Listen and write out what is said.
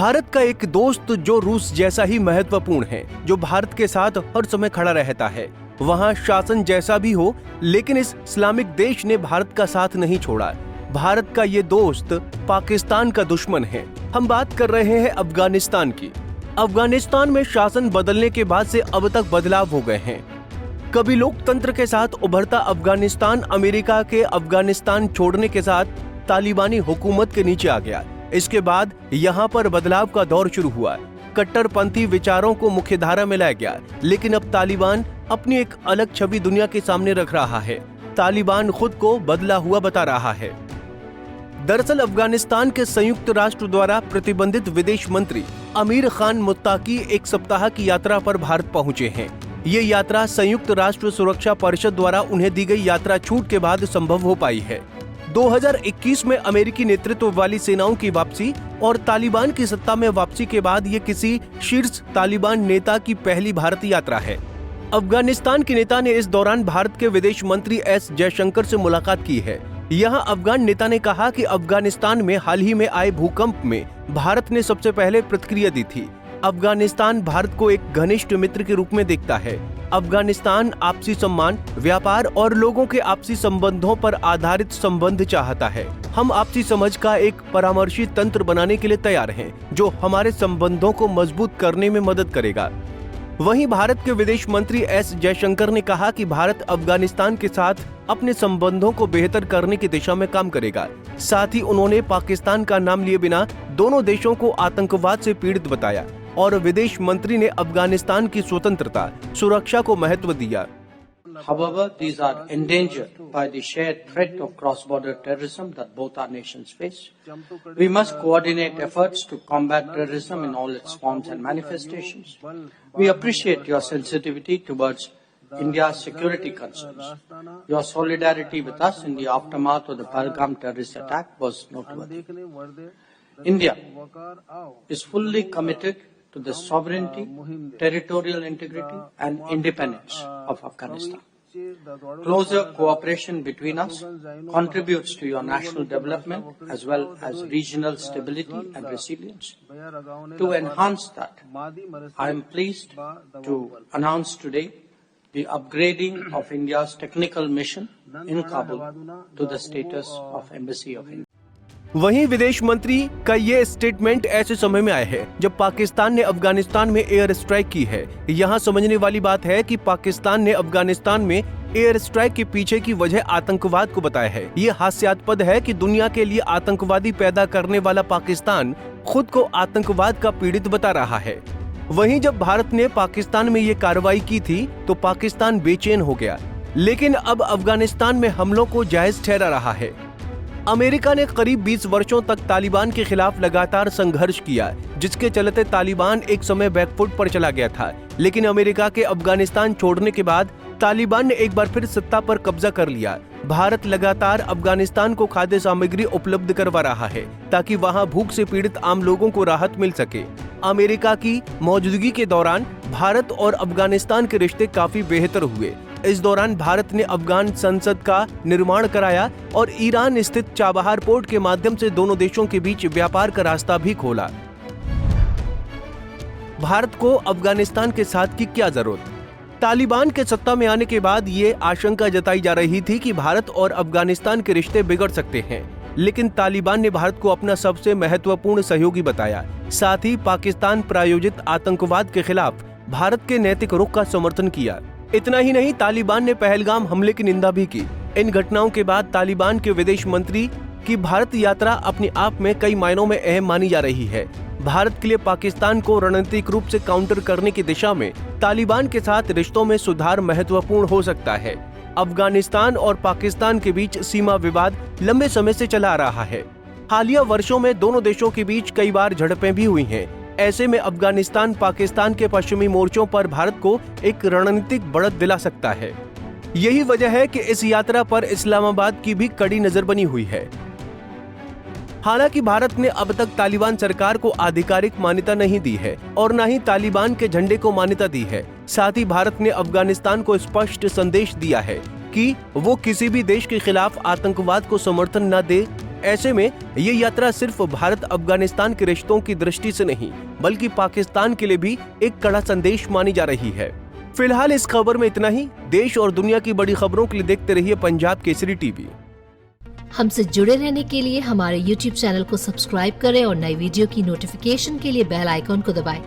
भारत का एक दोस्त जो रूस जैसा ही महत्वपूर्ण है, जो भारत के साथ हर समय खड़ा रहता है, वहाँ शासन जैसा भी हो, लेकिन इस इस्लामिक देश ने भारत का साथ नहीं छोड़ा। भारत का ये दोस्त पाकिस्तान का दुश्मन है। हम बात कर रहे हैं अफगानिस्तान की। अफगानिस्तान में शासन बदलने के बाद से अब तक बदलाव हो गए हैं। कभी लोकतंत्र के साथ उभरता अफगानिस्तान अमेरिका के अफगानिस्तान छोड़ने के साथ तालिबानी हुकूमत के नीचे आ गया। इसके बाद यहाँ पर बदलाव का दौर शुरू हुआ। कट्टरपंथी विचारों को मुख्यधारा में लाया गया, लेकिन अब तालिबान अपनी एक अलग छवि दुनिया के सामने रख रहा है। तालिबान खुद को बदला हुआ बता रहा है। दरअसल अफगानिस्तान के संयुक्त राष्ट्र द्वारा प्रतिबंधित विदेश मंत्री अमीर खान मुत्ताकी एक सप्ताह की यात्रा पर भारत पहुंचे हैं। ये यात्रा संयुक्त राष्ट्र सुरक्षा परिषद द्वारा उन्हें दी गई यात्रा छूट के बाद संभव हो पाई है। 2021 में अमेरिकी नेतृत्व वाली सेनाओं की वापसी और तालिबान की सत्ता में वापसी के बाद ये किसी शीर्ष तालिबान नेता की पहली भारत यात्रा है। अफगानिस्तान के नेता ने इस दौरान भारत के विदेश मंत्री एस जयशंकर से मुलाकात की है। यहाँ अफगान नेता ने कहा कि अफगानिस्तान में हाल ही में आए भूकंप में भारत ने सबसे पहले प्रतिक्रिया दी थी। अफगानिस्तान भारत को एक घनिष्ठ मित्र के रूप में देखता है। अफगानिस्तान आपसी सम्मान, व्यापार और लोगों के आपसी संबंधों पर आधारित संबंध चाहता है। हम आपसी समझ का एक परामर्शी तंत्र बनाने के लिए तैयार हैं, जो हमारे संबंधों को मजबूत करने में मदद करेगा। वहीं भारत के विदेश मंत्री एस जयशंकर ने कहा कि भारत अफगानिस्तान के साथ अपने संबंधों को बेहतर करने की दिशा में काम करेगा। साथ ही उन्होंने पाकिस्तान का नाम लिए बिना दोनों देशों को आतंकवाद से पीड़ित बताया और विदेश मंत्री ने अफगानिस्तान की स्वतंत्रता, सुरक्षा को महत्व दिया। However, these are endangered by the shared threat of cross-border terrorism that both our nations face. We must coordinate efforts to combat terrorism in all its forms and manifestations. We appreciate your sensitivity towards India's security concerns. Your solidarity with us in the aftermath of the Pahalgam terrorist attack was noteworthy. India is fully committed to the sovereignty, territorial integrity and independence of Afghanistan. Closer cooperation between us contributes to your national development as well as regional stability and resilience. To enhance that, I am pleased to announce today the upgrading of India's technical mission in Kabul to the status of Embassy of India. वहीं विदेश मंत्री का ये statement ऐसे समय में आया है जब पाकिस्तान ने अफगानिस्तान में एयर स्ट्राइक की है। यहाँ समझने वाली बात है कि पाकिस्तान ने अफगानिस्तान में एयर स्ट्राइक के पीछे की वजह आतंकवाद को बताया है। ये हास्यास्पद है कि दुनिया के लिए आतंकवादी पैदा करने वाला पाकिस्तान खुद को आतंकवाद का पीड़ित बता रहा है। वहीं जब भारत ने पाकिस्तान में ये कार्रवाई की थी तो पाकिस्तान बेचैन हो गया, लेकिन अब अफगानिस्तान में हमलों को जायज ठहरा रहा है। अमेरिका ने करीब 20 वर्षों तक तालिबान के खिलाफ लगातार संघर्ष किया, जिसके चलते तालिबान एक समय बैकफुट पर चला गया था। लेकिन अमेरिका के अफगानिस्तान छोड़ने के बाद तालिबान ने एक बार फिर सत्ता पर कब्जा कर लिया। भारत लगातार अफगानिस्तान को खाद्य सामग्री उपलब्ध करवा रहा है ताकि वहां भूख से पीड़ित आम लोगों को राहत मिल सके। अमेरिका की मौजूदगी के दौरान भारत और अफगानिस्तान के रिश्ते काफी बेहतर हुए। इस दौरान भारत ने अफगान संसद का निर्माण कराया और ईरान स्थित चाबहार पोर्ट के माध्यम से दोनों देशों के बीच व्यापार का रास्ता भी खोला। भारत को अफगानिस्तान के साथ की क्या जरूरत? तालिबान के सत्ता में आने के बाद ये आशंका जताई जा रही थी कि भारत और अफगानिस्तान के रिश्ते बिगड़ सकते हैं, लेकिन तालिबान ने भारत को अपना सबसे महत्वपूर्ण सहयोगी बताया। साथ ही पाकिस्तान प्रायोजित आतंकवाद के खिलाफ भारत के नैतिक रुख का समर्थन किया। इतना ही नहीं, तालिबान ने पहलगाम हमले की निंदा भी की। इन घटनाओं के बाद तालिबान के विदेश मंत्री की भारत यात्रा अपने आप में कई मायनों में अहम मानी जा रही है। भारत के लिए पाकिस्तान को रणनीतिक रूप से काउंटर करने की दिशा में तालिबान के साथ रिश्तों में सुधार महत्वपूर्ण हो सकता है। अफगानिस्तान और पाकिस्तान के बीच सीमा विवाद लंबे समय से चला आ रहा है। हालिया वर्षों में दोनों देशों के बीच कई बार झड़पें भी हुई हैं। ऐसे में अफगानिस्तान पाकिस्तान के पश्चिमी मोर्चों पर भारत को एक रणनीतिक बढ़त दिला सकता है। यही वजह है कि इस यात्रा पर इस्लामाबाद की भी कड़ी नजर बनी हुई है। हालांकि भारत ने अब तक तालिबान सरकार को आधिकारिक मान्यता नहीं दी है और न ही तालिबान के झंडे को मान्यता दी है। साथ ही भारत ने अफगानिस्तान को स्पष्ट संदेश दिया है कि वो किसी भी देश के खिलाफ आतंकवाद को समर्थन न दे। ऐसे में ये यात्रा सिर्फ भारत अफगानिस्तान के रिश्तों की दृष्टि से नहीं बल्कि पाकिस्तान के लिए भी एक कड़ा संदेश मानी जा रही है। फिलहाल इस खबर में इतना ही। देश और दुनिया की बड़ी खबरों के लिए देखते रहिए पंजाब केसरी टीवी। हमसे जुड़े रहने के लिए हमारे YouTube चैनल को सब्सक्राइब करें और नई वीडियो की नोटिफिकेशन के लिए बेल आइकॉन को दबाएं।